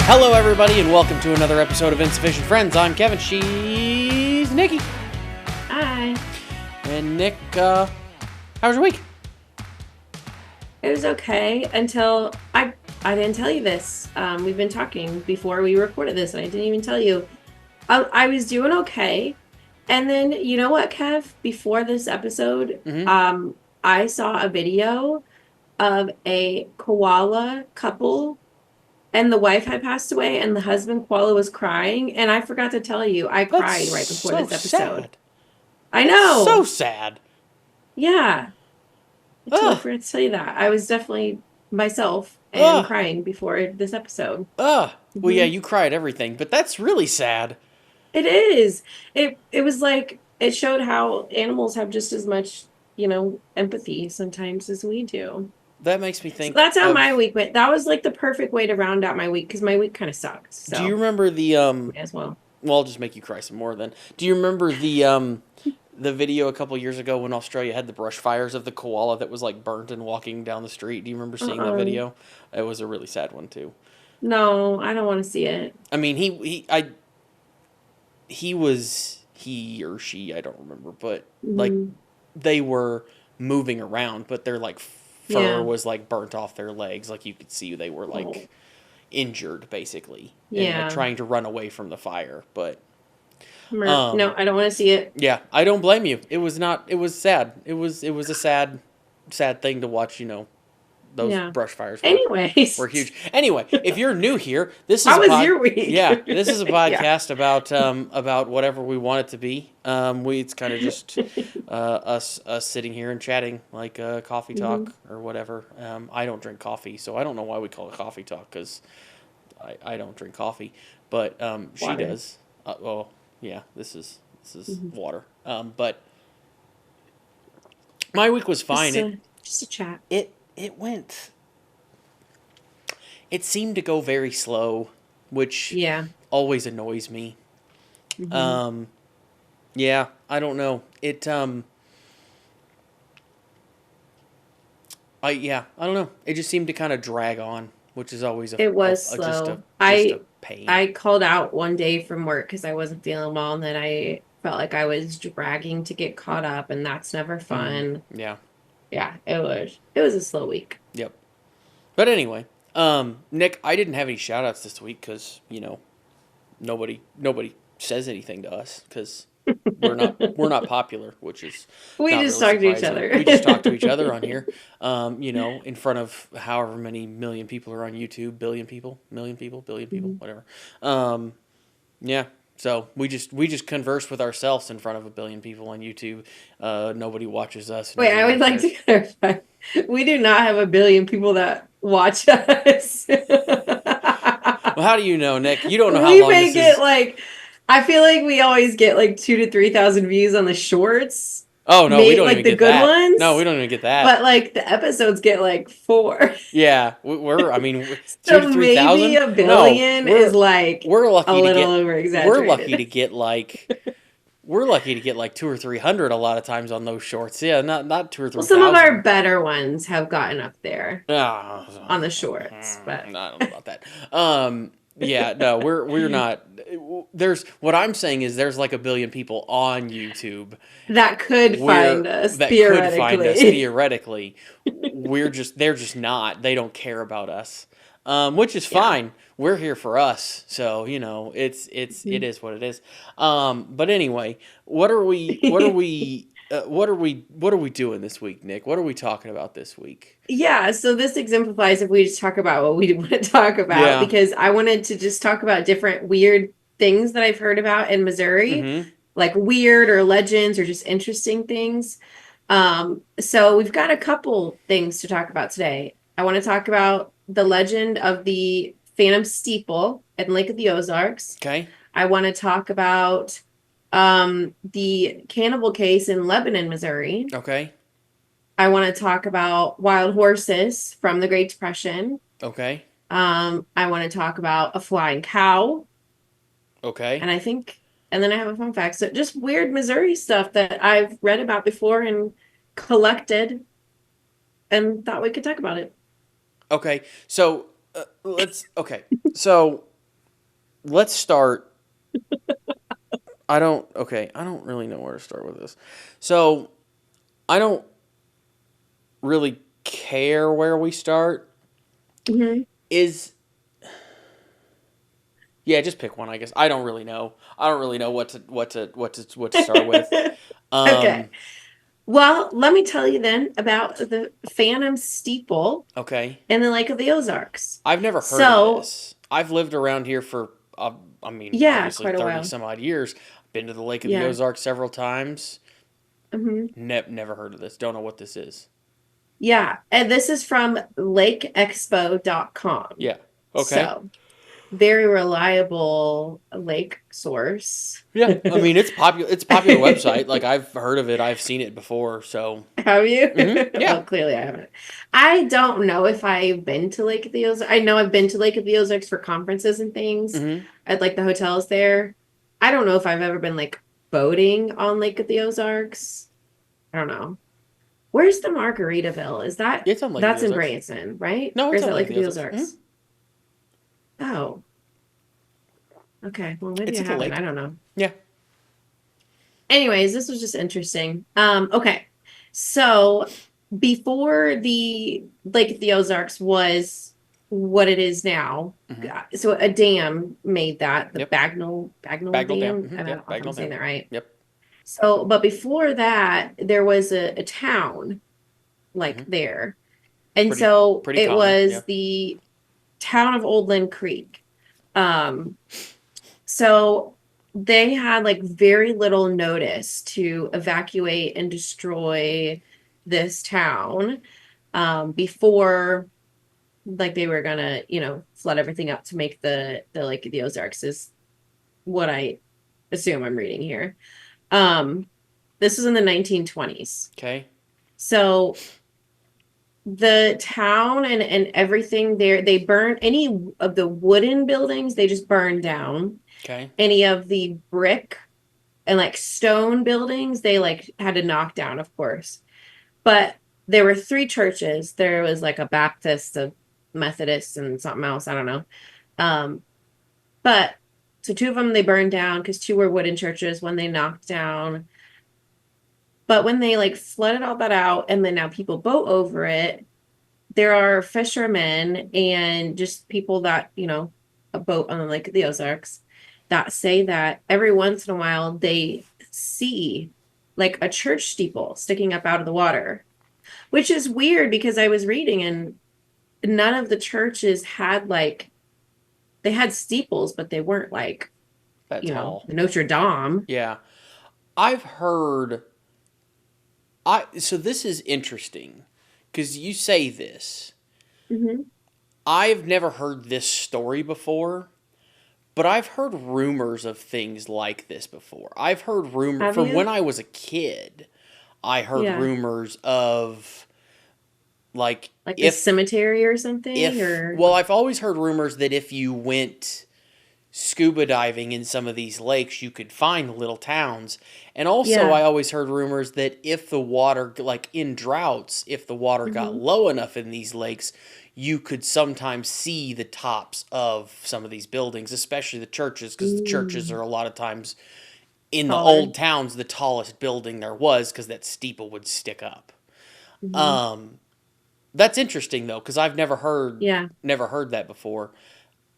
Hello, everybody, and welcome to another episode of Insufficient Friends. I'm Kevin. She's Nikki. Hi. And Nick, how was your week? It was okay until I didn't tell you this. We've been talking before we recorded this, and I didn't even tell you. I was doing okay, and then you know what, Kev? Before this episode, I saw a video of a koala couple. And the wife had passed away, and the husband koala was crying. And I forgot to tell you, I cried right before this episode. Sad. I know. So sad. Yeah. I totally forgot to tell you that. I was definitely myself and crying before this episode. Well, yeah, you cry at everything, but that's really sad. It is. It was like, it showed how animals have just as much, empathy sometimes as we do. That makes me think. So that's how my week went. That was like the perfect way to round out my week because my week kind of sucked. So. Do you remember the as well? Well, I'll just make you cry some more then. Do you remember the video a couple years ago when Australia had the brush fires of the koala that was like burnt and walking down the street? Do you remember seeing that video? It was a really sad one too. No, I don't want to see it. I mean, he or she, I don't remember, but like they were moving around, but they're like fur was like burnt off their legs, like you could see they were like injured basically, and like, trying to run away from the fire. But no, I don't want to see it. Yeah, I don't blame you. It was sad. It was a sad thing to watch. Those brush fires were huge. Anyway, if you're new here, this is your week? Yeah, this is a podcast about whatever we want it to be. It's kind of just us sitting here and chatting like coffee talk or whatever. I don't drink coffee, so I don't know why we call it coffee talk because I don't drink coffee, but she does. Well, yeah, this is water. But my week was fine. Just a chat. It seemed to go very slow, which always annoys me. Yeah, I don't know. I don't know. It just seemed to kind of drag on, which is always slow. Just a pain. I called out one day from work because I wasn't feeling well, and then I felt like I was dragging to get caught up, and that's never fun. Yeah. Yeah, it was a slow week. Yep. But anyway, Nick, I didn't have any shout-outs this week because, nobody says anything to us because we're not popular, which is we just talk to each other. We just talk to each other on here. In front of however many million people are on YouTube, billion people, whatever. Yeah. So we just converse with ourselves in front of a billion people on YouTube. Nobody watches us. Wait, I would like to clarify. We do not have a billion people that watch us. Well, how do you know, Nick? You don't know how long this is. We make it like, I feel like we always get like 2,000 to 3,000 views on the shorts. Oh no, we don't even get that. Like the good ones. No, we don't even get that. But like the episodes get like 4. Yeah, we're 2,000 so to 3,000. Maybe a billion is like we're lucky a little over exaggerated. We're lucky to get like 200 or 300 a lot of times on those shorts. Yeah, not 2 or 3. Well, some of our better ones have gotten up there on the shorts, but I don't know about that. Yeah, no, we're not. There's what I'm saying is there's like a billion people on YouTube that could find us theoretically. They're just not. They don't care about us, which is fine. We're here for us, so it is what it is. But anyway, what are we doing this week, Nick? What are we talking about this week? Yeah, so this exemplifies if we just talk about what we want to talk about, because I wanted to just talk about different weird things that I've heard about in Missouri, like weird or legends or just interesting things. So we've got a couple things to talk about today. I want to talk about the legend of the Phantom Steeple at Lake of the Ozarks. Okay. I want to talk about the cannibal case in Lebanon, Missouri. Okay. I want to talk about wild horses from the Great Depression. Okay. I want to talk about a flying cow. Okay. And then I have a fun fact. So just weird Missouri stuff that I've read about before and collected and thought we could talk about it. Okay. So let's. Okay. So let's start. I don't. Okay, I don't really know where to start with this. So I don't really care where we start. Hmm. Is Yeah, just pick one. I guess I don't really know. I don't really know what to start with. Okay. Um. Well, let me tell you then about the Phantom Steeple Okay. in the Lake of the Ozarks. I've never heard of So, this. I've lived around here for, I mean, yeah, obviously quite a 30 while. some odd years. Been to the Lake of the Yeah. Ozarks several times. Hmm. Never heard of this. Don't know what this is. Yeah. And this is from lakeexpo.com. Yeah. Okay. So, very reliable lake source. Yeah. I mean, it's popular. It's a popular website. Like I've heard of it. I've seen it before. So. Have you? Yeah. Well, clearly I haven't. I don't know if I've been to Lake of the Ozarks. I know I've been to Lake of the Ozarks for conferences and things Hmm. at like the hotels there. I don't know if I've ever been like boating on Lake of the Ozarks. I don't know. Where's the Margaritaville? Is that It's on Lake of the that's in Ozarks. Branson, right? No, Or it's is on that Lake Lake of of the the Ozarks. Ozarks? Oh, okay. Well, maybe It's I at the haven't. I lake. don't know. Yeah. Anyways, this was just interesting. Okay. So before the Lake of the Ozarks was what it is now. Hmm. So a dam made that, the Yep. Bagnell Bagnell Dam. Dam. I don't know Yep. if I'm Bagnell saying Dam. that right. Yep. So, but before that, there was a town like Hmm. there. And Pretty so pretty it common. Yeah. was the town of Old Lynn Creek. Um, so they had like very little notice to evacuate and destroy this town before like they were gonna, flood everything up to make the Lake of the Ozarks is what I assume I'm reading here. Um, this was in the 1920s. Okay. So the town and everything there, they burned any of the wooden buildings, they just burned down. Okay. Any of the brick and like stone buildings they like had to knock down, of course. But there were three churches. There was like a Baptist, a Methodist, and something else, I don't know. um but so two of them they burned down because two were wooden churches, one they knocked down. But when they like flooded all that out and then now people boat over it, there are fishermen and just people that a boat on the Lake of the Ozarks that say that every once in a while they see like a church steeple sticking up out of the water, which is weird because I was reading and none of the churches had like they had steeples, but they weren't like That's all. Notre Dame. Yeah. I've heard so this is interesting because you say this. Hmm. I've never heard this story before, but I've heard rumors of things like this before. I've heard rumors Have from when you? I was a kid. I heard Yeah, rumors of like like the if cemetery or something, if or well, I've always heard rumors that if you went scuba diving in some of these lakes, you could find little towns. And also, yeah. I always heard rumors that if the water, like in droughts, if the water got Hmm. low enough in these lakes, you could sometimes see the tops of some of these buildings, especially the churches, because the churches Mm, are a lot of times in the taller. old towns the tallest building there was because that steeple would stick up. Hmm. Um, that's interesting though, because I've Yeah, never heard that before.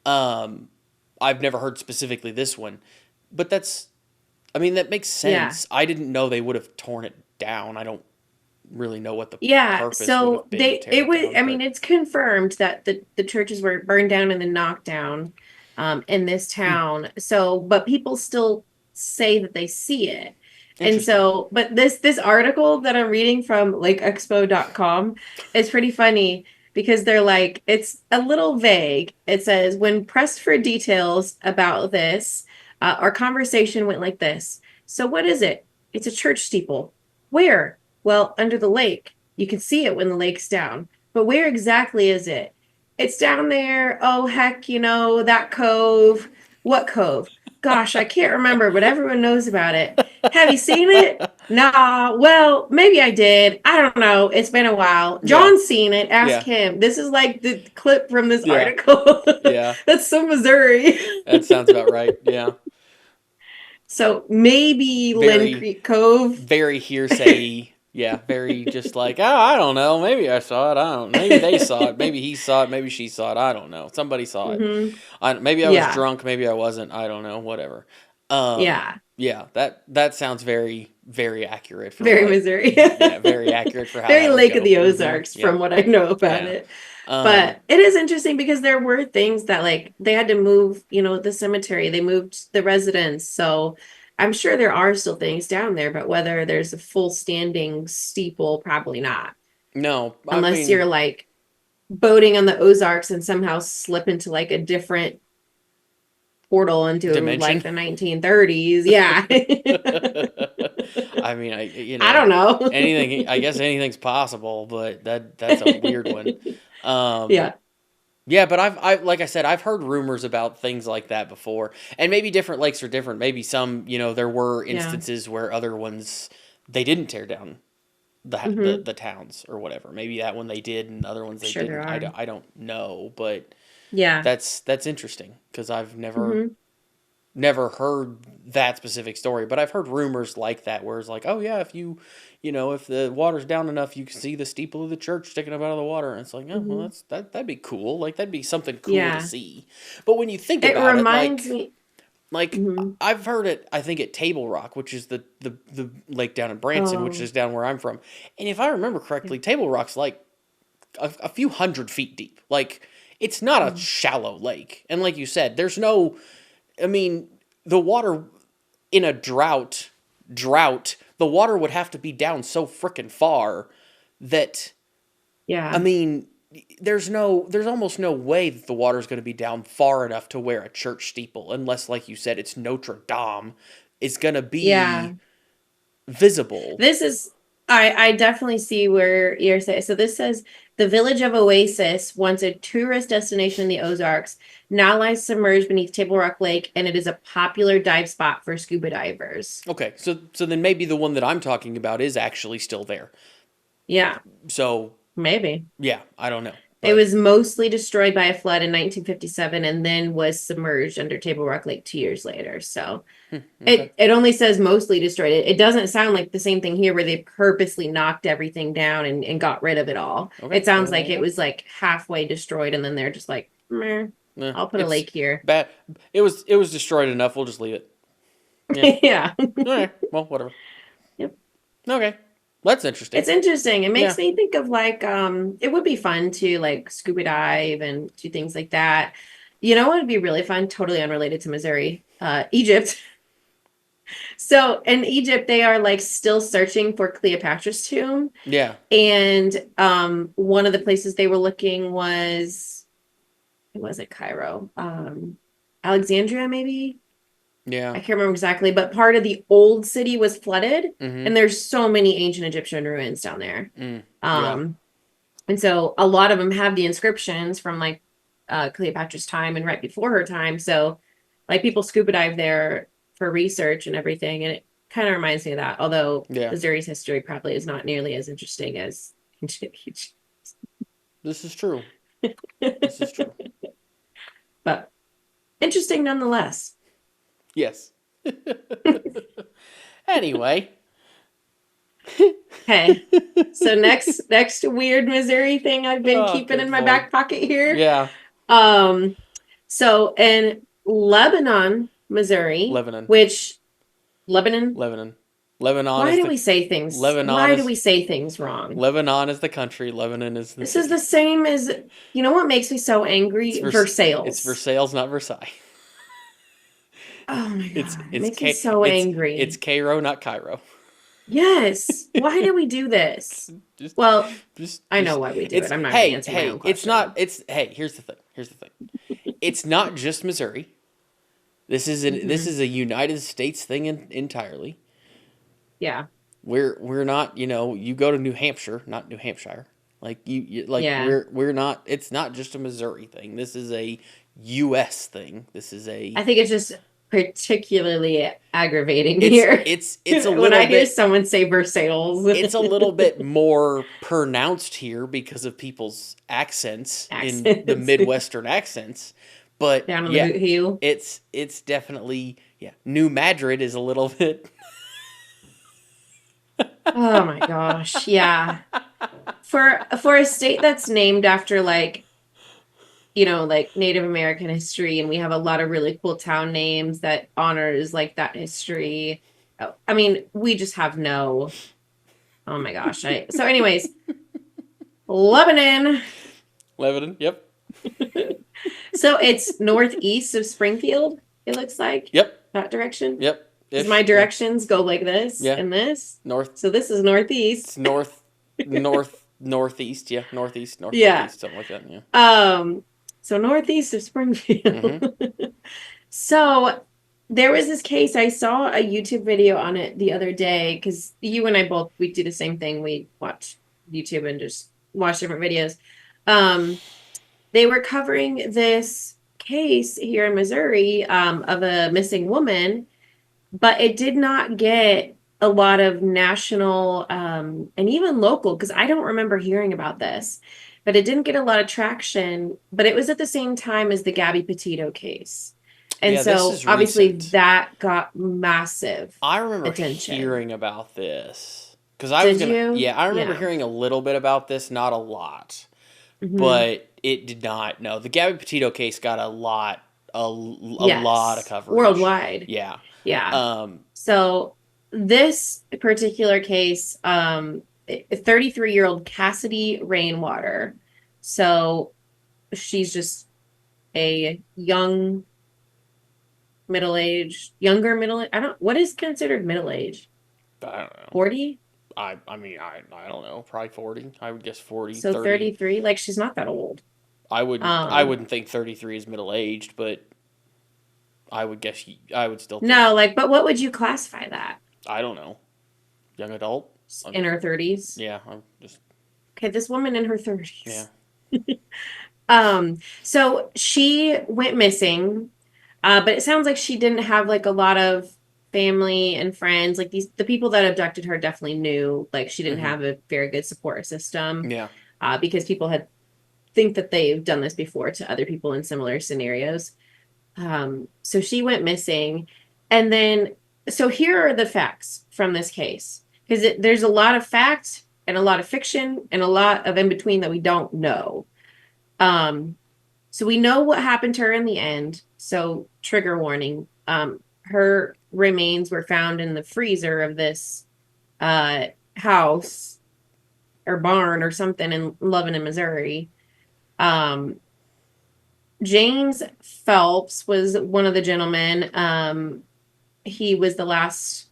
Um, I've never heard specifically this one, but I mean, that makes yeah. sense. I didn't know they would have torn it down. I don't really know what the Yeah, purpose would so have been to tear it it was, down, I mean, but it's confirmed that the churches were burned down and then knocked down in this hmm, town. So, but people still say that they see it. And interesting. so, but this article that I'm reading from lakeexpo.com is pretty funny because they're like, it's a little vague. It says, when pressed for details about this, our conversation went like this. So what is it? It's a church steeple. Where? Well, under the lake. You can see it when the lake's down. But where exactly is it? It's down there. Oh, heck, that cove What cove? Gosh, I can't remember, but everyone knows about it. Have you seen it? Nah, well, maybe I did. I don't know. It's been a while. Yeah. John's seen it. Ask Yeah. him. This is like the clip from this Yeah. article. Yeah. That's so Missouri. That sounds about right. Yeah. So maybe Lynn Very, Creek Cove. very hearsay. Yeah. Very just like, oh, I don't know. Maybe I saw it. I don't. Maybe they saw it. Maybe he saw it. Maybe she saw it. I don't know. Somebody saw it. Hmm. Maybe I was Yeah. drunk. Maybe I wasn't. I don't know. Whatever. Um. Yeah. Yeah. That sounds very, very accurate for Very what. Missouri. Yeah. Very accurate for how Very that would Lake of go. the Hmm. Ozarks Yeah. from what I know about Yeah. it. Um. But it is interesting because there were things that like they had to move, the cemetery, they moved the residents. So I'm sure there are still things down there, but whether there's a full standing steeple, probably not. No. I Unless mean, you're like boating on the Ozarks and somehow slip into like a different portal into like dimension. the 1930s. Yeah. I mean, I don't know. anything. I guess anything's possible, but that's a weird one. Um, Yeah. yeah, but I like I said, I've heard rumors about things like that before, and maybe different lakes are different. Maybe some, there were Yeah. instances where other ones they didn't tear down Hmm. the towns or whatever. Maybe that one they did, and other ones they Sure there didn't. are. I don't know, but Yeah. that's interesting because I've Hmm. never heard that specific story, but I've heard rumors like that where it's like, oh yeah, if if the water's down enough, you can see the steeple of the church sticking up out of the water, and it's like, oh well, Hmm. that'd be cool, like that'd be something cool to Yeah. see. But when you think It about it, reminds me. like Hmm. I've heard it, I think at Table Rock, which is the lake down in Branson, which Oh, is down where I'm from, and if I remember yeah. correctly, Table Rock's like a few 100 feet deep, like it's not a Mm. shallow lake, and like you said, there's no, I mean, the water in a drought, the water would have to be down so freaking far that I Yeah. mean, there's almost no way that the water's going to be down far enough to where a church steeple, unless, like you said, it's Notre Dame, is going to Yeah. be visible. This is I definitely see where you're saying. So this says the village of Oasis, once a tourist destination in the Ozarks, now lies submerged beneath Table Rock Lake, and it is a popular dive spot for scuba divers. Okay, so then maybe the one that I'm talking about is actually still there. Yeah, So maybe. yeah, I don't know, It but was mostly destroyed by a flood in 1957 and then was submerged under Table Rock Lake 2 years later. So okay, it only says mostly destroyed. It doesn't sound like the same thing here where they purposely knocked everything down and got rid of it all. okay, It sounds well there like you it go. was like halfway destroyed and then they're just like, meh, I'll put a It's lake here. bad. It was destroyed enough. We'll just leave it. Yeah. Yeah. Okay. Well, whatever. Yep. Okay. That's interesting. It's interesting. It Yeah. makes me think of like it would be fun to like scuba dive and do things like that. You know what would be really fun, totally unrelated to Missouri? Egypt. So in Egypt, they are like still searching for Cleopatra's tomb. Yeah. And one of the places they were looking it wasn't Cairo. Alexandria, maybe? Yeah. I can't remember exactly, but part of the old city was flooded, Mm-hmm. and there's so many ancient Egyptian ruins down there. Yeah. Um, and so a lot of them have the inscriptions from like Cleopatra's time and right before her time. So like people scuba dive there for research and everything, and it kind of reminds me of that. Although Yeah. Missouri's history probably is not nearly as interesting as ancient Egypt. This is true. This is true. But interesting nonetheless. Yes. Anyway. Okay. So next weird Missouri thing I've been Oh, keeping in good my Lord. back pocket here. Yeah. Um, so in Lebanon, Missouri, Lebanon. which Lebanon. Lebanon. Lebanon Why is do the we say things? Lebanon Why do is we say things wrong? Lebanon is the country. Lebanon is the This is city. the same as you know what makes me so It's angry? it's Versailles. Versailles, not Versailles. Oh my It's God. It it's makes me K so it's angry. Cairo, not Cairo. Yes. Why do we do this? Just Well, I know just why we do it. it's I'm not going to hey, answer my own it's not question. it's hey, here's the thing. Here's the thing. It's not just Missouri. This Hmm. is a United States thing entirely. Yeah. We're not, you go to New Hampshire, not New Hampshire. Like like Yeah. we're not, it's not just a Missouri thing. This is a U.S. thing. This is a I think it's just particularly aggravating here it's a when I little hear bit someone say Versailles. it's a little bit more pronounced here because of people's accents in the Accents Midwestern accents. But down on the yeah, boot heel. it's definitely yeah. New Madrid is a little bit Oh my gosh, yeah. For a state that's named after like, like Native American history, and we have a lot of really cool town names that honors like that history. Oh, I mean, we just have no. Oh my gosh. So anyways, Lebanon. Lebanon. Yep. So it's northeast of Springfield, it looks like. Yep. That direction. Yep. Because my Ish. Yeah. directions go like this Yeah. and this. North. So this is northeast. It's northeast. Yeah. Northeast. Yeah. Northeast. Something like that. Yeah. So northeast of Mm-hmm. Springfield. So there was this case. I saw a YouTube video on it the other day because you and I both we do the same thing. We watch YouTube and just watch different videos. Um, they were covering this case here in Missouri of a missing woman, but it did not get a lot of national and even local because I don't remember hearing about this, but it didn't get a lot of traction. But it was at the same time as the Gabby Petito case. And Yeah. This so is obviously recent. that got massive I remember attention. hearing about this because I was Did gonna. you? Yeah, I remember Yeah. hearing a little bit about this, not a lot, Hmm. but it did not. No, the Gabby Petito case got a lot of Yes. coverage. Worldwide. Yeah. Yeah. Um. So this particular case, 33-year-old Cassidy Rainwater. So she's just a younger middle age. I don't, what is considered middle age? I don't know. 40? I mean I don't know. Probably 40. I would guess 40, So 30. 33, like she's not that old. I Um, wouldn't think 33 is middle aged, but I would guess I would still think no, like, but what would you classify that? I don't know. Young adult. In her 30s? Yeah. I'm just Okay, this woman in her yeah. 30s. So she went missing, but it sounds like she didn't have like a lot of family and friends. Like the people that abducted her definitely knew like she didn't Hmm. have a very good support system, Yeah. because people had think that they've done this before to other people in similar scenarios. So she went missing, and then so here are the facts from this case because there's a lot of fact and a lot of fiction and a lot of in between that we don't know. Um, so we know what happened to her in the end. So trigger warning. Her remains were found in the freezer of this house or barn or something in Lebanon, Missouri. Um, James Phelps was one of the gentlemen. He was the last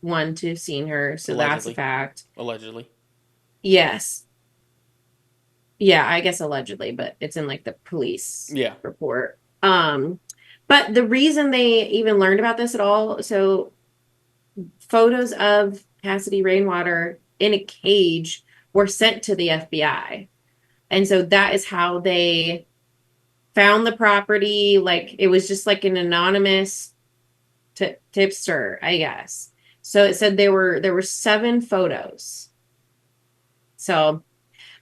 one to have seen her, so that's a Allegedly. fact. Allegedly. Yes. Yeah, I guess allegedly, but it's in like the police Yeah. report. But the reason they even learned about this at all, so photos of Cassidy Rainwater in a cage were sent to the FBI. And so that is how they found the property. Like it was just like an anonymous tipster, I guess. So it said there were 7 photos. So,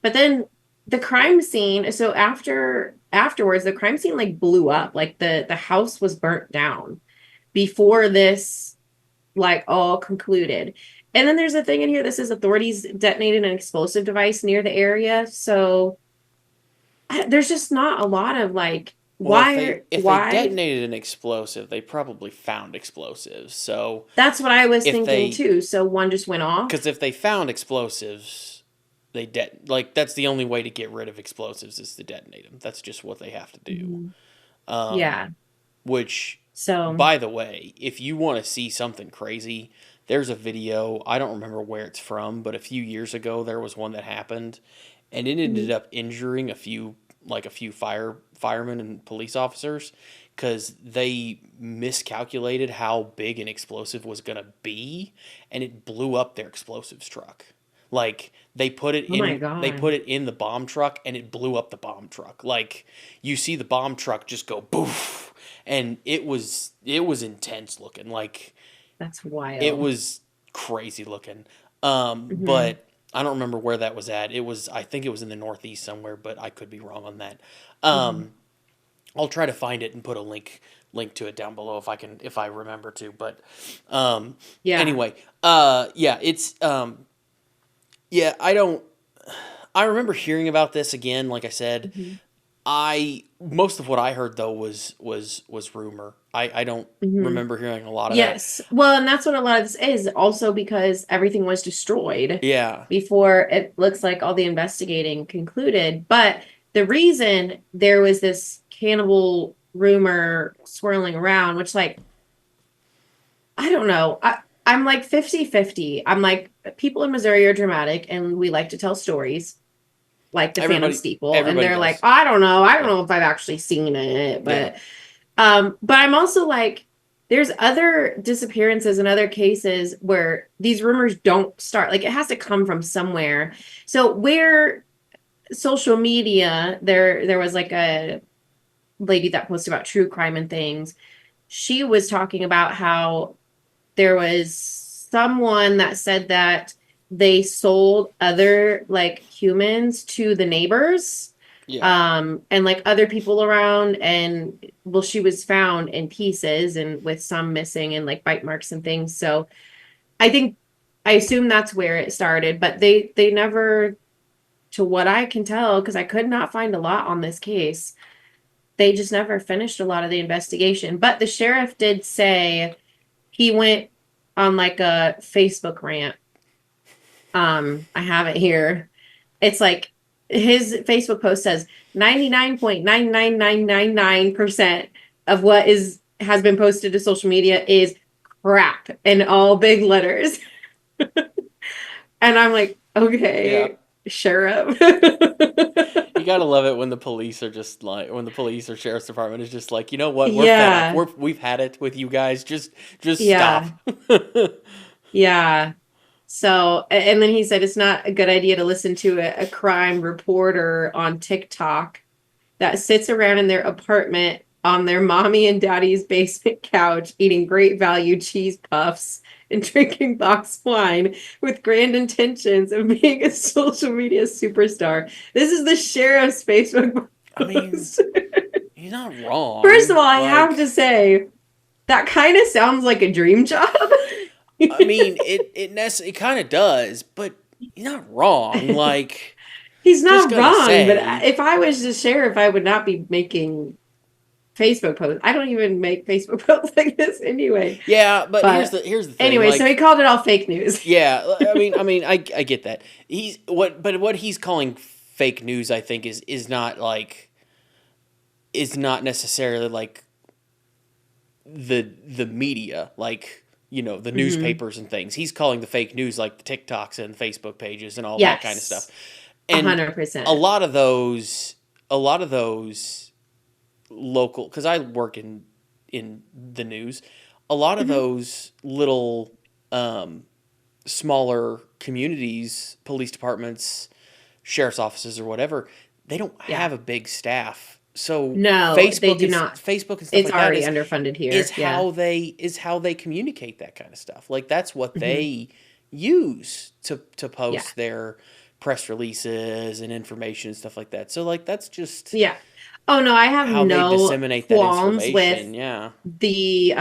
but then the crime scene. So afterwards, the crime scene like blew up. Like the house was burnt down before this like all concluded. And then there's a thing in here that says authorities detonated an explosive device near the area. So there's just not a lot of like Well, if they why detonated an explosive, they probably found explosives. So that's what I was if thinking they too. So one just went because off. if they found explosives, like that's the only way to get rid of explosives is to detonate them. That's just what they have to do. Mhm. Um, Yeah. which, So by the way, if you want to see something crazy, there's a video. I don't remember where it's from, but a few years ago there was one that happened, and it ended mhm. up injuring a few firemen and police officers because they miscalculated how big an explosive was gonna be, and it blew up their explosives truck. Like they put it Oh my in they God. put it in the bomb truck and it blew up the bomb truck. Like you see the bomb truck just go boof, and it was intense looking. Like That's it wild. was crazy looking. Hmm. But I don't remember where that was at. I think it was in the Northeast somewhere, but I could be wrong on that. Hmm. I'll try to find it and put a link to it down below if I remember to. But um, Yeah. anyway, yeah, it's yeah. I remember hearing about this again. Like I said, Hmm. I most of what I heard though was rumor. I don't Hmm. remember hearing a lot of that. Yes. Well, and that's what a lot of this is also because everything was destroyed Yeah, before it looks like all the investigating concluded. But the reason there was this cannibal rumor swirling around, which, like, I don't know. I'm like 50-50. I'm like, people in Missouri are dramatic and we like to tell stories like the Phantom everybody Steeple. And everybody they're like, does. I don't know. I don't Yeah, know if I've actually seen it. yeah. But I'm also like, there's other disappearances and other cases where these rumors don't start. Like it has to come from somewhere. So where social media, there was like a lady that posted about true crime and things. She was talking about how there was someone that said that they sold other like humans to the neighbors, Yeah. and like other people around, and well, she was found in pieces and with some missing and like bite marks and things. So I think, I assume that's where it started, but they never, to what I can tell, because I could not find a lot on this case, they just never finished a lot of the investigation. But the sheriff did say he went on like a Facebook rant. I have it here. It's like his Facebook post says 99.99999% of what is has been posted to social media is crap in all big letters. And I'm like, Yeah. okay, sheriff. You gotta love it when the police are just like when the police or sheriff's department is just like, you know what, we're fed up. Yeah. We've had it with you guys. Just stop. Yeah. Yeah. So, and then he said it's not a good idea to listen to a crime reporter on TikTok that sits around in their apartment on their mommy and daddy's basement couch eating great value cheese puffs and drinking boxed wine with grand intentions of being a social media superstar. This is the sheriff's Facebook I mean, post. he's not First of wrong. all, I have Like, to say, that kind of sounds like a dream job. I mean, it kind of does, but he's not wrong. Like, He's just not gonna wrong, but say, if I was the sheriff, I would not be making Facebook posts. I don't even make Facebook posts like this anyway. yeah. But But here's the thing. anyway, so he Like, called it all fake news. yeah. I get that. But what he's calling fake news, I think, is not necessarily like the media, like the Hmm. newspapers and things. He's calling the fake news like the TikToks and Facebook pages and all that kind of stuff. Yes, a And hundred a percent. lot of those, a lot of those local, because I work in the news, a lot of Hmm. those little um, smaller communities, police departments, sheriff's offices, or whatever, they don't Yeah. have a big staff. So No, they do not. Facebook and stuff It's like that already underfunded is here. Yeah. how they communicate that kind of stuff. Like that's what Hmm. they use to Yeah. post their press releases and information and stuff like that. So like that's just Yeah. Oh no, I have how they no disseminate that qualms with information. Yeah. the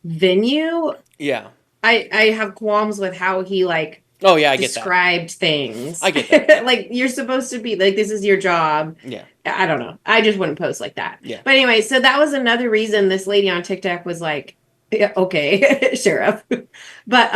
venue. Yeah. I have qualms with how he like Oh yeah, I get that. described things. I get that. Yeah. Like you're supposed to be like, this is your job. Yeah. I don't know. I just wouldn't post like that. Yeah. But anyway, so that was another reason this lady on TikTok was like, yeah, okay, sheriff. But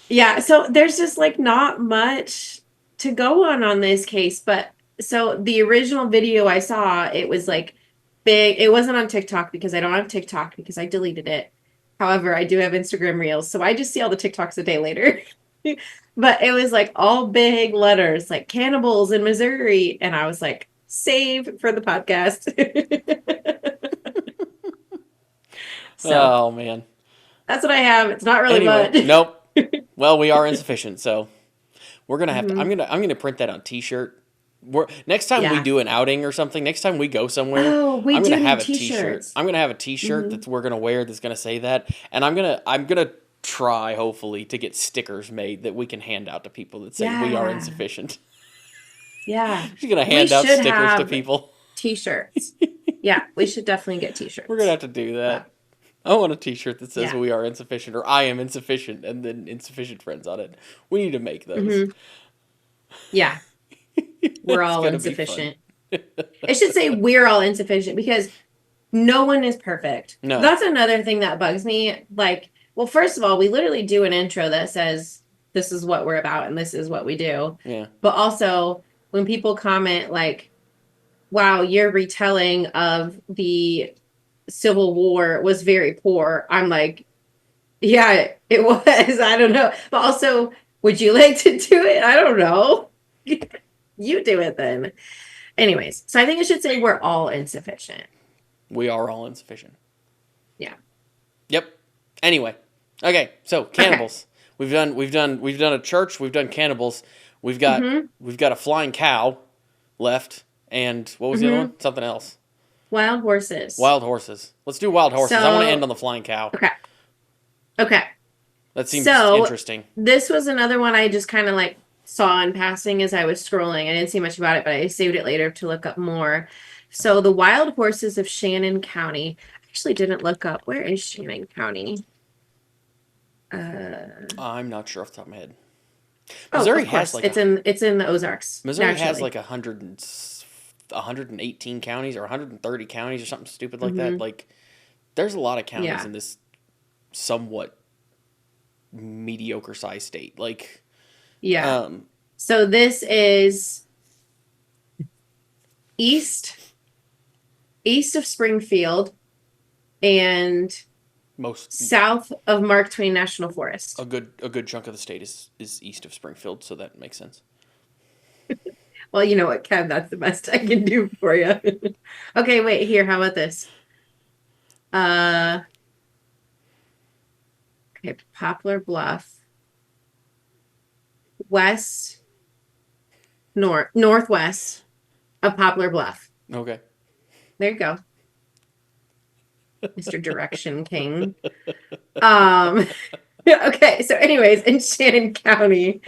yeah, so there's just like not much to go on this case. But so the original video I saw, it was like big. It wasn't on TikTok because I don't have TikTok because I deleted it. However, I do have Instagram Reels, so I just see all the TikToks a day later. But it was like all big letters, like cannibals in Missouri. And I was like, save for the podcast. So Oh man. that's what I have. It's not really Anyway, much. nope. Well, we are insufficient, so we're gonna have to. Hmm. I'm gonna print that on T-shirt. Next time we Yeah. do an outing or something. Next time we go somewhere, Oh, we I'm gonna do have need a T-shirt. t-shirts. I'm gonna have a T-shirt Hmm. that we're gonna wear that's gonna say that, and I'm gonna try hopefully to get stickers made that we can hand out to people that say we are Yeah. insufficient. Yeah. She's gonna We hand out should stickers to have people. t-shirts. Yeah, we should definitely get We're gonna t-shirts. have to do But that. I want a T-shirt that says yeah. we are insufficient or I am insufficient, and then insufficient friends on it. We need to make those. Hmm. Yeah, we're It's all gonna be fun. insufficient. It should say we're all insufficient because no one is perfect. No. That's another thing that bugs me. Like, well, first of all, we literally do an intro that says this is what we're about and this is what we do. Yeah. But also, when people comment like, wow, your retelling of the Civil War was very poor, I'm like, yeah, it was. I don't know. But also, would you like to do it? I don't know. You do it then. Anyways, so I think it should say we're all insufficient. We are all insufficient. Yeah. Yep. Anyway. Okay, so Okay. cannibals. We've done a church, we've done cannibals. Mm-hmm. We've got a flying cow left, and what was the other Mm-hmm. one? Something else. Wild horses. Wild horses. Let's do wild horses. I want to end So, on the flying cow. okay. Okay. That seems So, interesting. this was another one I just kind of like saw in passing as I was scrolling. I didn't see much about it, but I saved it later to look up more. So, the wild horses of Shannon County. I actually didn't look up. Where is Shannon County? I'm not sure off the top of my head. Oh, Missouri of has course. like It's in the Ozarks, Missouri has naturally. like 118 counties or 130 counties or something stupid like that. Mm-hmm. Like there's a lot of counties Yeah. in this somewhat mediocre sized state. Like Yeah. um So this is east east of Springfield and most south of Mark Twain National Forest. a good chunk of the state is east of Springfield, so that makes sense. Well, you know what, Kev, that's the best I can do for you. Okay, wait, here, how about this? Uh okay, Poplar Bluff, west, northwest of Poplar Bluff. Okay. There you go, Mr. Direction King. Um, okay, so anyways, in Shannon County,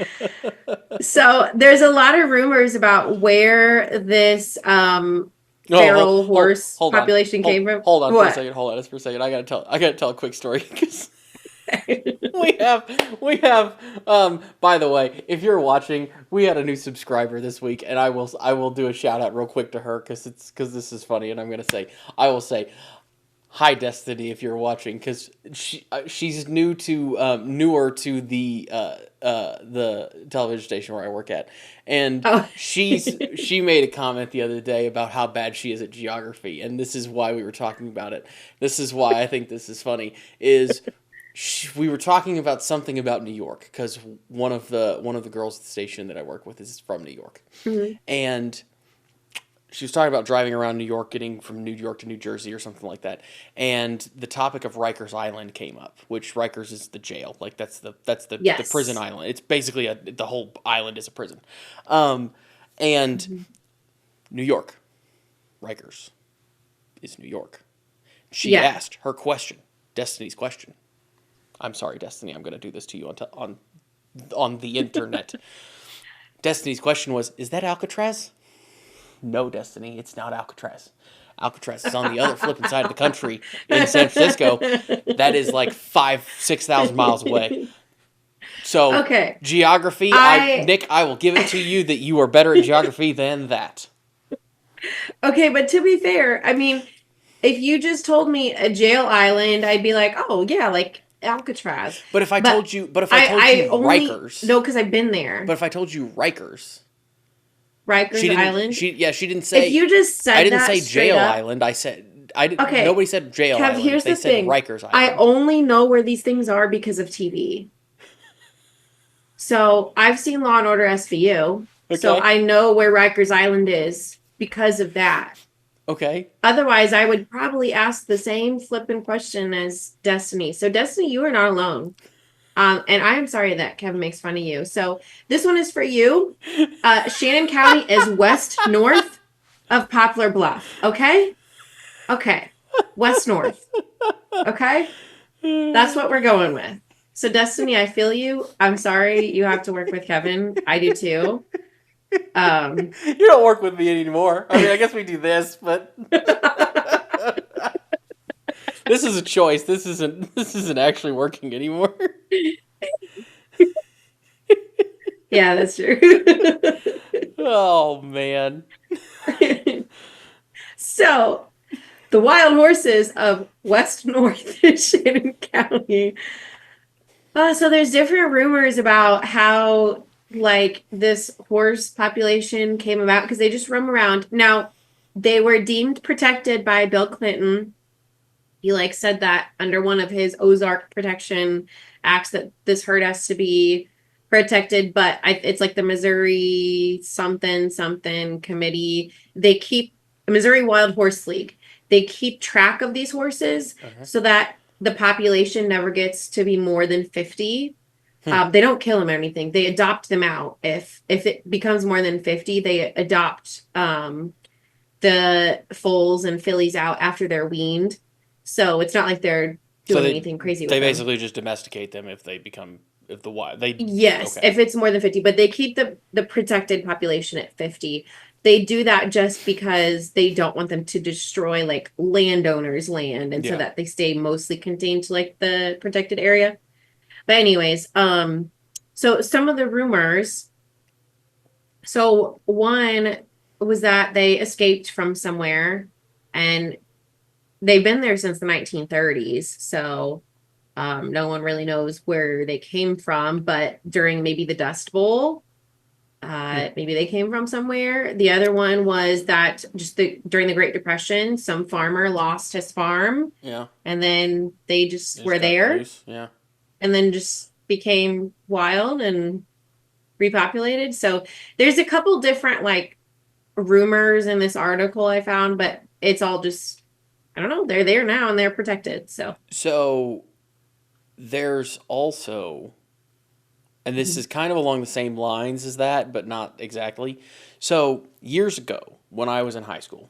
so there's a lot of rumors about where this feral horse hold on. population came from. Hold on for a What? second. Hold on just for a second. I gotta tell a quick story because we have by the way, if you're watching, we had a new subscriber this week, and I will do a shout out real quick to her because this is funny, and I will say hi Destiny if you're watching, because she's newer to the television station where I work at, and Oh, she made a comment the other day about how bad she is at geography, and this is why we were talking about it. This is why I think this is funny. We were talking about something about New York because one of the girls at the station that I work with is from New York, mhm. and she was talking about driving around New York, getting from New York to New Jersey or something like that, and the topic of Rikers Island came up, which Rikers is the jail, like the prison Yes. island. It's basically the whole island is a prison, and Mhm. New York, Rikers is New York. She Yeah. asked her question, Destiny's question. I'm sorry, Destiny. I'm going to do this to you on the internet. Destiny's question was, "Is that Alcatraz?" No, Destiny, it's not Alcatraz. Alcatraz is on the other flipping side of the country in San Francisco. That is like 6,000 miles away. So Okay. geography, I Nick, I will give it to you that you are better at geography than that. Okay, but to be fair, I mean, if you just told me a jail island, I'd be like, "Oh, yeah, like Alcatraz." But But if I told I you only Rikers, know because I've been but there. if I told you Rikers, Rikers Island. she didn't If say. you just I said didn't that say straight jail up, island. I said I did. okay, Nobody said jail Kev, island. here's They the said thing. Rikers I Island. only know where these things are because of TV. So I've seen Law and Order SVU, so Okay. I know where Rikers Island is because of that. Okay. Otherwise, I would probably ask the same flipping question as Destiny. So, Destiny, you are not alone. And I am sorry that Kevin makes fun of you. So this one is for you. Shannon County is west north of Poplar Bluff. Okay? Okay. West north. Okay? That's what we're going with. So Destiny, I feel you. I'm sorry you have to work with Kevin. I do too. You don't work with me anymore. I mean, I guess we do this, but this is a choice. This isn't actually working anymore. Yeah, that's true. Oh man. So the wild horses of West North Shannon County. So there's different rumors about how like this horse population came about because they just roam around. Now, they were deemed protected by Bill Clinton. He like said that under one of his Ozark protection acts that this herd has to be protected, but it's like the Missouri something something committee. They keep Missouri Wild Horse League. They keep track of these horses so that the population never gets to be more than 50. They don't kill them or anything. They adopt them out. If it becomes more than 50, they adopt the foals and fillies out after they're weaned. So it's not like they're So doing they anything crazy they with them. basically just domesticate them if they become if the wild they Yes, okay. if it's more than 50, but they keep the protected population at 50. They do that just because they don't want them to destroy like landowners' land and so Yeah. that they stay mostly contained to like the protected area. But anyways, so some of the rumors, so one was that they escaped from somewhere and they've been there since the 1930s. So no one really knows where they came from, but during maybe the Dust Bowl, maybe they came from somewhere. The other one was that just during the Great Depression, some farmer lost his farm Yeah. and then they just They were just got there loose. Yeah. and then just became wild and repopulated. So there's a couple different like rumors in this article I found, but it's all just I don't know, they're there now and they're protected. So So there's also, and this is kind of along the same lines as that, but not exactly. So years ago, when I was in high school,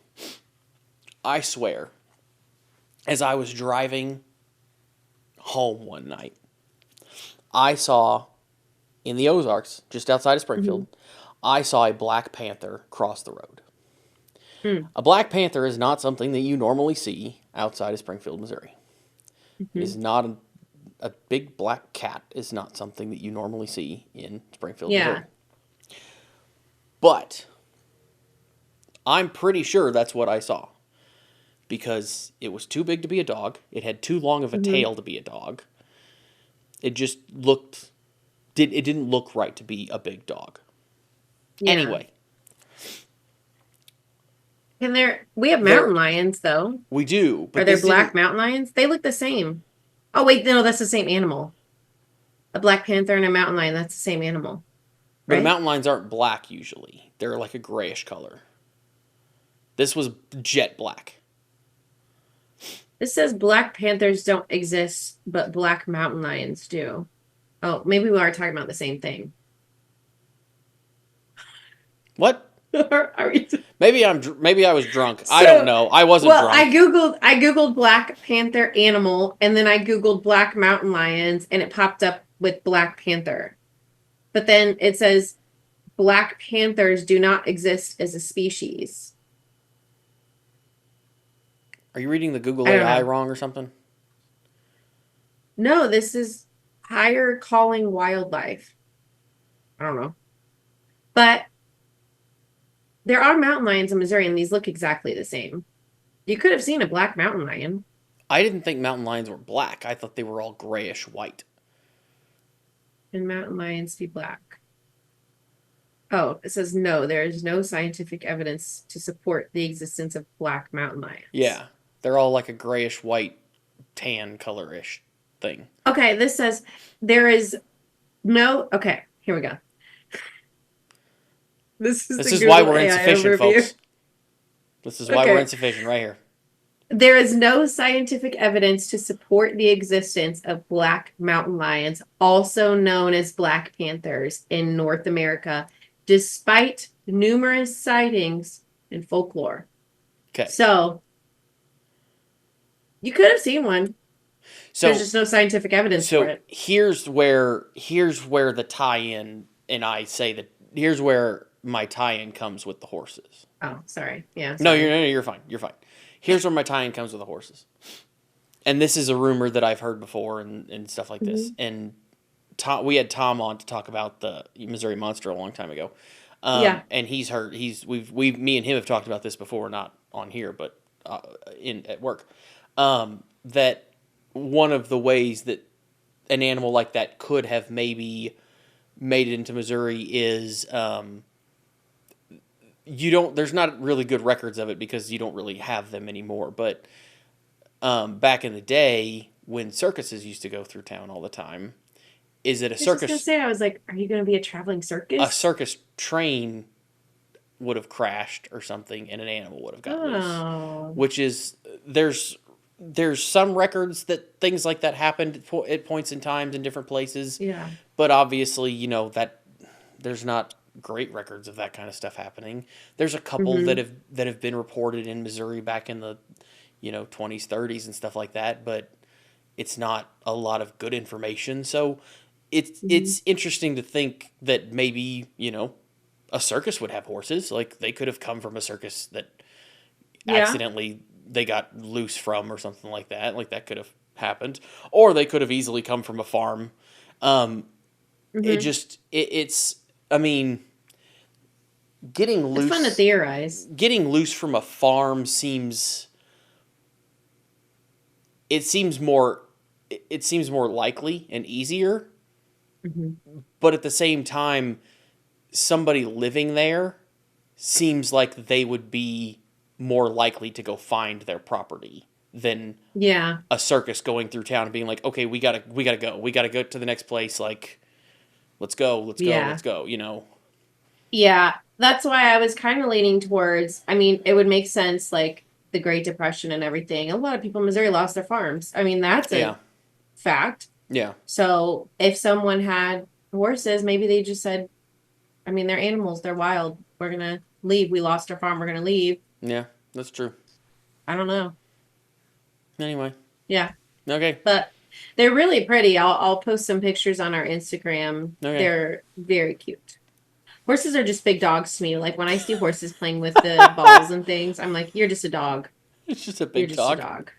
I swear, as I was driving home one night, I saw in the Ozarks, just outside of Springfield, I saw a black panther cross the road. mm-hmm. A black panther is not something that you normally see outside of Springfield, Missouri. It is not a big black cat is not something that you normally see in Springfield, Yeah. Missouri. But I'm pretty sure that's what I saw because it was too big to be a dog. It had too long of a tail to be a dog. It just it didn't look right to be a big dog. Yeah. Anyway, And we have mountain lions though. we do. But Are there black mountain lions? They look the same. Oh wait, no, that's the same animal. A black panther and a mountain lion, that's the same animal. But Right? mountain lions aren't black usually. They're like a grayish color. This was jet black. This says black panthers don't exist, but black mountain lions do. Oh, maybe we are talking about the same thing. What? Are we Maybe maybe I was drunk. I don't know. I wasn't well, drunk. I googled black panther animal and then I googled black mountain lions and it popped up with black panther. But then it says black panthers do not exist as a species. Are you reading the Google I don't AI know. wrong or something? No, this is higher calling wildlife. I don't know. But there are mountain lions in Missouri and these look exactly the same. You could have seen a black mountain lion. I didn't think mountain lions were black. I thought they were all grayish white. And mountain lions be black. Oh, it says no, there is no scientific evidence to support the existence of black mountain lions. Yeah. They're all like a grayish white tan color-ish thing. Okay, this says there is no. Okay, here we go. This is This is why Google we're AI insufficient, overview. folks. This is why we're insufficient right here. There is no scientific evidence to support the existence of black mountain lions, also known as black panthers, in North America, despite numerous sightings in folklore. Okay. So, you could have seen one. There's So just no scientific evidence for so it. here's where the tie-in, and I say that here's where my tie-in comes with the horses. Oh, sorry. Yeah, No, sorry. you're fine. You're fine. Here's where my tie-in comes with the horses. And this is a rumor that I've heard before and stuff like this. Mm-hmm. And we had Tom on to talk about the Missouri Monster a long time ago. Yeah. And he's heard we've me and him have talked about this before, not on here, but in at work. That one of the ways that an animal like that could have maybe made it into Missouri is you don't. There's not really good records of it because you don't really have them anymore. But back in the day when circuses used to go through town all the time, is that I was just gonna say, I was like, are you gonna be a traveling a circus? circus train would have crashed or something and an animal would have got loose, Oh. which is there's some records that things like that happened at points in times in different places, Yeah. but obviously that there's not great records of that kind of stuff happening. There's a couple Mm-hmm. that have been reported in Missouri back in the 20s 30s and stuff like that, but it's not a lot of good information. So Mm-hmm. it's interesting to think that maybe a circus would have horses. Like they could have come from a circus that Yeah. accidentally they got loose from or something like that. Like that could have happened, or they could have easily come from a farm. Um, it Mm-hmm. just it's I mean getting It's fun to loose theorize. getting loose from a farm seems more likely and easier, Mm-hmm. but at the same time somebody living there seems like they would be more likely to go find their property than Yeah. a circus going through town and being like, okay, we gotta go to the next place. Like, let's go, let's go, Yeah. let's go. Yeah. That's why I was kind of leaning towards, I mean, it would make sense, like the Great Depression and everything. A lot of people in Missouri lost their farms. I mean, that's a Yeah, fact. yeah, So if someone had horses, maybe they just said, I mean, they're animals, they're wild. We're gonna leave. We lost our farm, we're gonna leave. yeah. That's true. I don't know. Anyway, Yeah. okay, But they're really pretty. I'll post some pictures on our Instagram. okay. They're very cute. Horses are just big dogs to me. Like when I see horses playing with the balls and things, I'm like, you're just a dog. It's just a You're big just a dog. dog.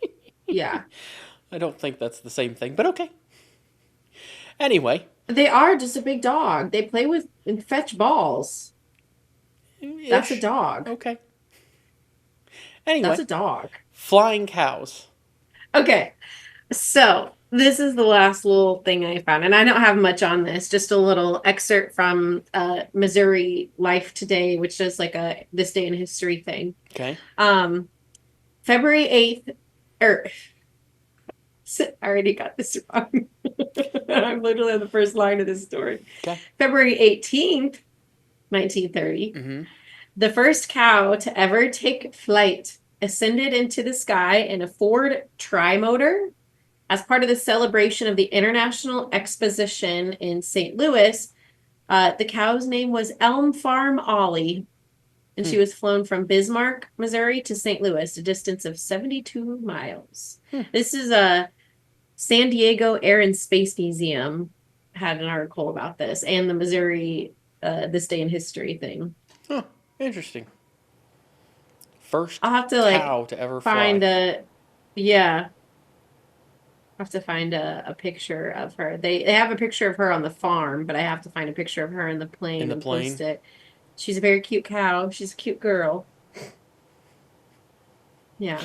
Yeah. I don't think that's the same thing, but okay. Anyway, They are just a big dog. They play with and fetch balls. That's a ish. dog. Okay. That's Anyway, a dog. flying cows. Okay. So this is the last little thing I found, and I don't have much on this. Just a little excerpt from Missouri Life Today, which does like a this day in history thing. Okay. Um, February 8th, or I already got this wrong. I'm literally on the first line of this story. Okay. February 18th, 1930, Mm-hmm. the first cow to ever take flight ascended into the sky in a Ford Trimotor as part of the celebration of the International Exposition in St. Louis. The cow's name was Elm Farm Ollie, and she was flown from Bismarck, Missouri to St. Louis, a distance of 72 miles. This is a San Diego Air and Space Museum had an article about this, and the Missouri This Day in History thing. Huh. Interesting. First I'll have to cow like to ever find fly. yeah. I have to find a picture of her. They have a picture of her on the farm, but I have to find a picture of her in the In plane the and post plane. it. She's a very cute cow. She's a cute girl. Yeah.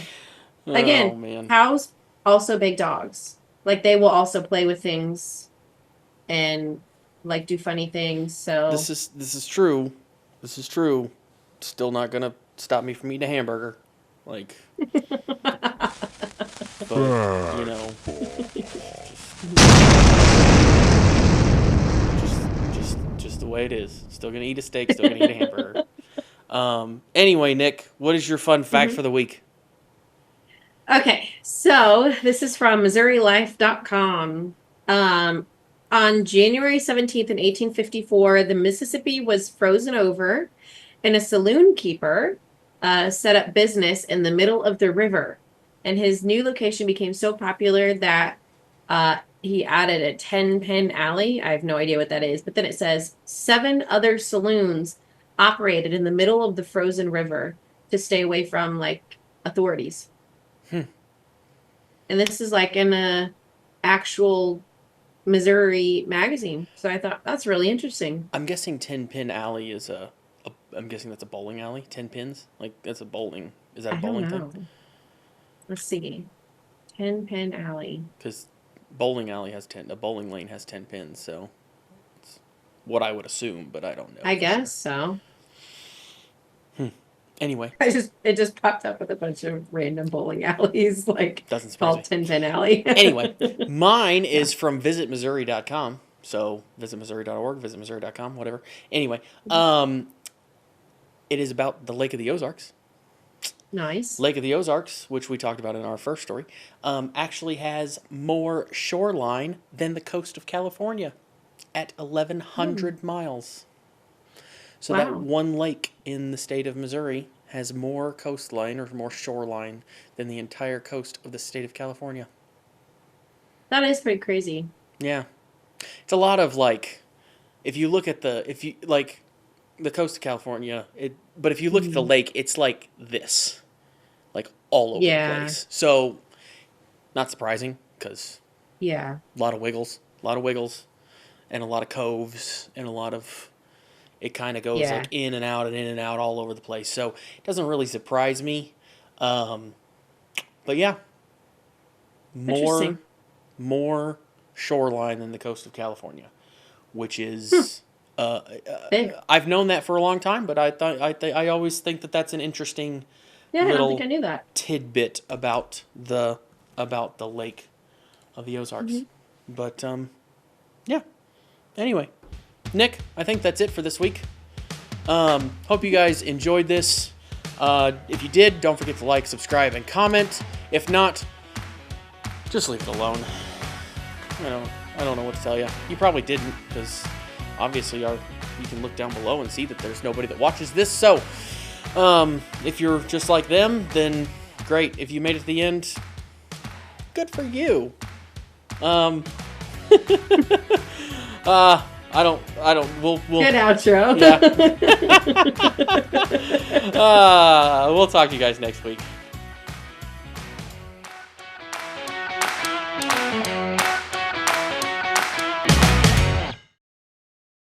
Oh Again, man. cows also big dogs. Like they will also play with things and like do funny things. So This is true. This is true. Still not gonna stop me from eating a hamburger. Like, but just the way it is. Still gonna eat a steak. Still gonna eat a hamburger. Anyway, Nick, what is your fun fact Mhm. for the week? Okay, so this is from MissouriLife.com. On January 17th in 1854, the Mississippi was frozen over, and a saloon keeper set up business in the middle of the river. And his new location became so popular that he added a 10-pin alley. I have no idea what that is, but then it says 7 other saloons operated in the middle of the frozen river to stay away from like authorities. Hmm. And this is like in a actual Missouri magazine. So I thought that's really interesting. I'm guessing 10-pin alley is I'm guessing that's a bowling alley. 10 pins, like that's a bowling. Is that a I don't bowling know. thing? Let's see. 10-pin alley. Because bowling alley has 10. A bowling lane has 10 pins, so it's what I would assume, but I don't know. I guess so. Anyway, It just popped up with a bunch of random bowling alleys, like doesn't surprise called 10-pin alley. Anyway, mine is from visitmissouri.com. So visitmissouri.org, visitmissouri.com, whatever. Anyway, it is about the Lake of the Ozarks. Nice. Lake of the Ozarks, which we talked about in our first story, actually has more shoreline than the coast of California at 1,100 miles. So that one lake in the state of Missouri has more coastline or more shoreline than the entire coast of the state of California. That is pretty crazy. Yeah. It's a lot of like, if you look at the coast of California, but if you look at the lake, it's like this, like all over the place. So, not surprising, because a lot of wiggles, and a lot of coves, and a lot of, it kind of goes like in and out and in and out all over the place. So, it doesn't really surprise me. But yeah, more shoreline than the coast of California, which is I've known that for a long time, but I always think that that's an interesting I don't think I knew that tidbit about the Lake of the Ozarks. But yeah. Anyway, Nick, I think that's it for this week. Hope you guys enjoyed this. If you did, don't forget to like, subscribe, and comment. If not, just leave it alone. I don't know what to tell you. You probably didn't, because obviously you can look down below and see that there's nobody that watches this. So, if you're just like them, then great. If you made it to the end, good for you. We'll good outro. Yeah. We'll talk to you guys next week.